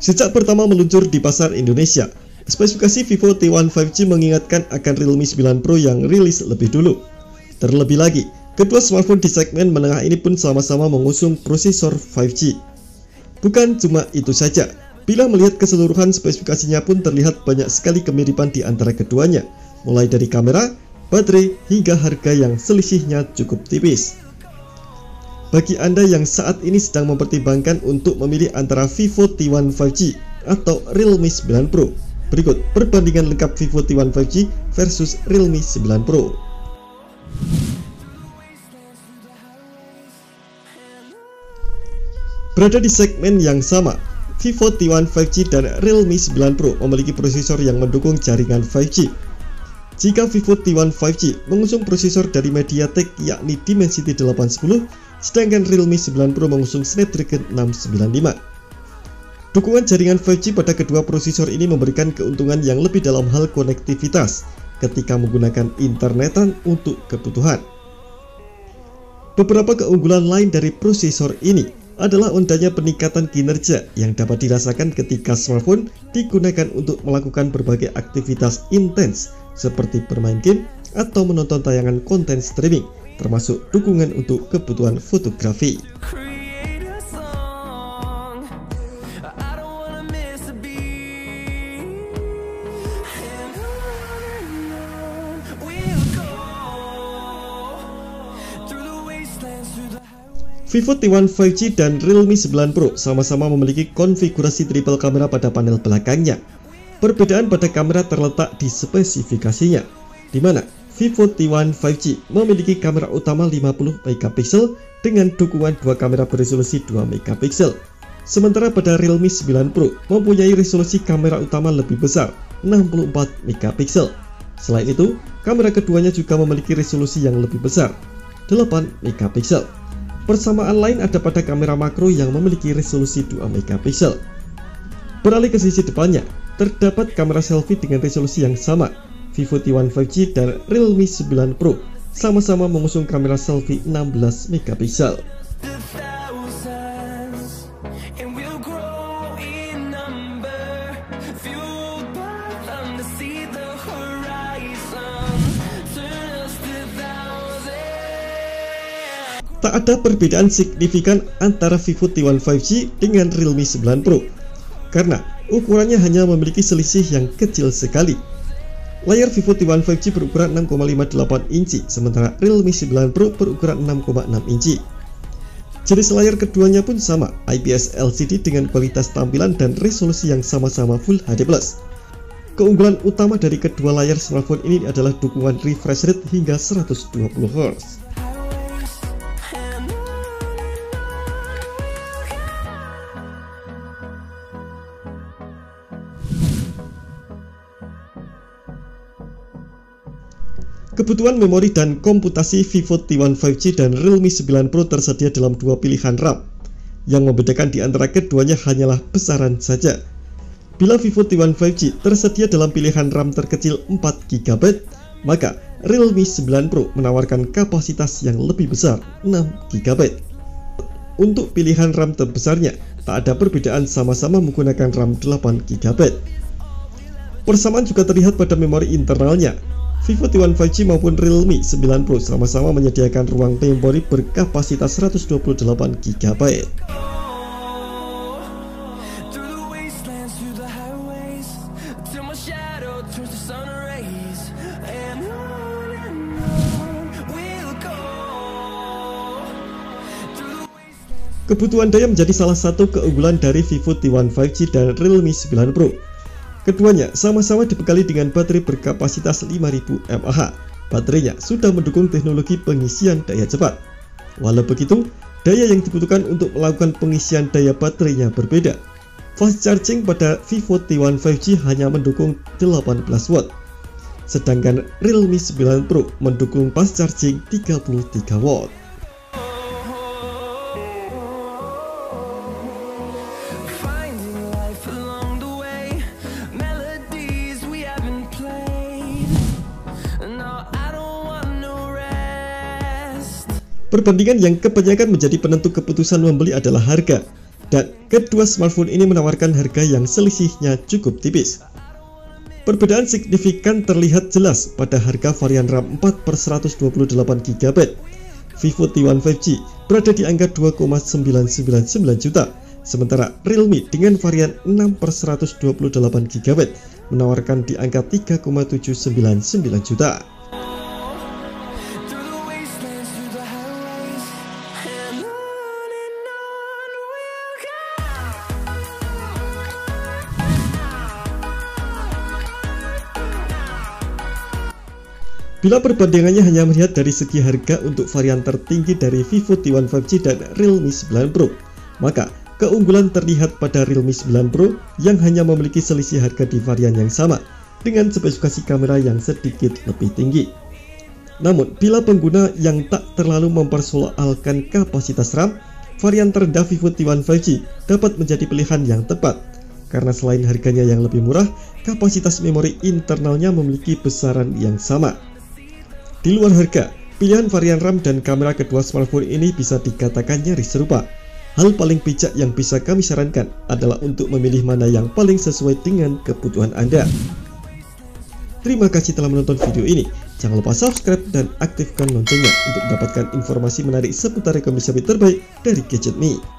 Sejak pertama meluncur di pasar Indonesia, spesifikasi Vivo T1 5G mengingatkan akan Realme 9 Pro yang rilis lebih dulu. Terlebih lagi, kedua smartphone di segmen menengah ini pun sama-sama mengusung prosesor 5G. Bukan cuma itu saja, bila melihat keseluruhan spesifikasinya pun terlihat banyak sekali kemiripan di antara keduanya, mulai dari kamera, baterai, hingga harga yang selisihnya cukup tipis. Bagi Anda yang saat ini sedang mempertimbangkan untuk memilih antara Vivo T1 5G atau Realme 9 Pro, berikut perbandingan lengkap Vivo T1 5G versus Realme 9 Pro. Berada di segmen yang sama, Vivo T1 5G dan Realme 9 Pro memiliki prosesor yang mendukung jaringan 5G. Jika Vivo T1 5G mengusung prosesor dari MediaTek yakni Dimensity 810, sedangkan Realme 9 Pro mengusung Snapdragon 695. Dukungan jaringan 5G pada kedua prosesor ini memberikan keuntungan yang lebih dalam hal konektivitas ketika menggunakan internetan untuk kebutuhan. Beberapa keunggulan lain dari prosesor ini adalah ondanya peningkatan kinerja yang dapat dirasakan ketika smartphone digunakan untuk melakukan berbagai aktivitas intens seperti bermain game atau menonton tayangan konten streaming, termasuk dukungan untuk kebutuhan fotografi. Vivo T1 5G dan Realme 9 Pro sama-sama memiliki konfigurasi triple kamera pada panel belakangnya. Perbedaan pada kamera terletak di spesifikasinya, di mana Vivo T1 5G memiliki kamera utama 50 megapiksel dengan dukungan dua kamera beresolusi 2 megapiksel. Sementara pada Realme 9 Pro mempunyai resolusi kamera utama lebih besar, 64 megapiksel. Selain itu, kamera keduanya juga memiliki resolusi yang lebih besar, 8 megapiksel. Persamaan lain ada pada kamera makro yang memiliki resolusi 2 megapiksel. Beralih ke sisi depannya, terdapat kamera selfie dengan resolusi yang sama. Vivo T1 5G dan Realme 9 Pro sama-sama mengusung kamera selfie 16 megapiksel. Tak ada perbedaan signifikan antara Vivo T1 5G dengan Realme 9 Pro, karena ukurannya hanya memiliki selisih yang kecil sekali. Layar Vivo T1 5G berukuran 6,58 inci, sementara Realme 9 Pro berukuran 6,6 inci. Jenis layar keduanya pun sama, IPS LCD dengan kualitas tampilan dan resolusi yang sama-sama Full HD+. Keunggulan utama dari kedua layar smartphone ini adalah dukungan refresh rate hingga 120 Hz. Kebutuhan memori dan komputasi Vivo T1 5G dan Realme 9 Pro tersedia dalam dua pilihan RAM. Yang membedakan di antara keduanya hanyalah besaran saja. Bila Vivo T1 5G tersedia dalam pilihan RAM terkecil 4GB, maka Realme 9 Pro menawarkan kapasitas yang lebih besar, 6GB. Untuk pilihan RAM terbesarnya, tak ada perbedaan, sama-sama menggunakan RAM 8GB. Persamaan juga terlihat pada memori internalnya. Vivo T1 5G maupun Realme 9 Pro sama-sama menyediakan ruang memori berkapasitas 128GB. Kebutuhan daya menjadi salah satu keunggulan dari Vivo T1 5G dan Realme 9 Pro. Keduanya sama-sama dibekali dengan baterai berkapasitas 5000 mAh. Baterainya sudah mendukung teknologi pengisian daya cepat. Walau begitu, daya yang dibutuhkan untuk melakukan pengisian daya baterainya berbeda. Fast charging pada Vivo T1 5G hanya mendukung 18 watt. Sedangkan Realme 9 Pro mendukung fast charging 33 watt. Perbandingan yang kebanyakan menjadi penentu keputusan membeli adalah harga. Dan kedua smartphone ini menawarkan harga yang selisihnya cukup tipis. Perbedaan signifikan terlihat jelas pada harga varian RAM 4/128GB. Vivo T1 5G berada di angka 2,999 juta, sementara Realme dengan varian 6/128GB menawarkan di angka 3,799 juta. Bila perbandingannya hanya melihat dari segi harga untuk varian tertinggi dari Vivo T1 5G dan Realme 9 Pro, maka keunggulan terlihat pada Realme 9 Pro yang hanya memiliki selisih harga di varian yang sama dengan spesifikasi kamera yang sedikit lebih tinggi. Namun, bila pengguna yang tak terlalu mempersoalkan kapasitas RAM, varian terendah Vivo T1 5G dapat menjadi pilihan yang tepat, karena selain harganya yang lebih murah, kapasitas memori internalnya memiliki besaran yang sama. Di luar harga, pilihan varian RAM dan kamera kedua smartphone ini bisa dikatakan nyaris serupa. Hal paling bijak yang bisa kami sarankan adalah untuk memilih mana yang paling sesuai dengan kebutuhan Anda. Terima kasih telah menonton video ini. Jangan lupa subscribe dan aktifkan loncengnya untuk mendapatkan informasi menarik seputar rekomendasi terbaik dari Gadget Me.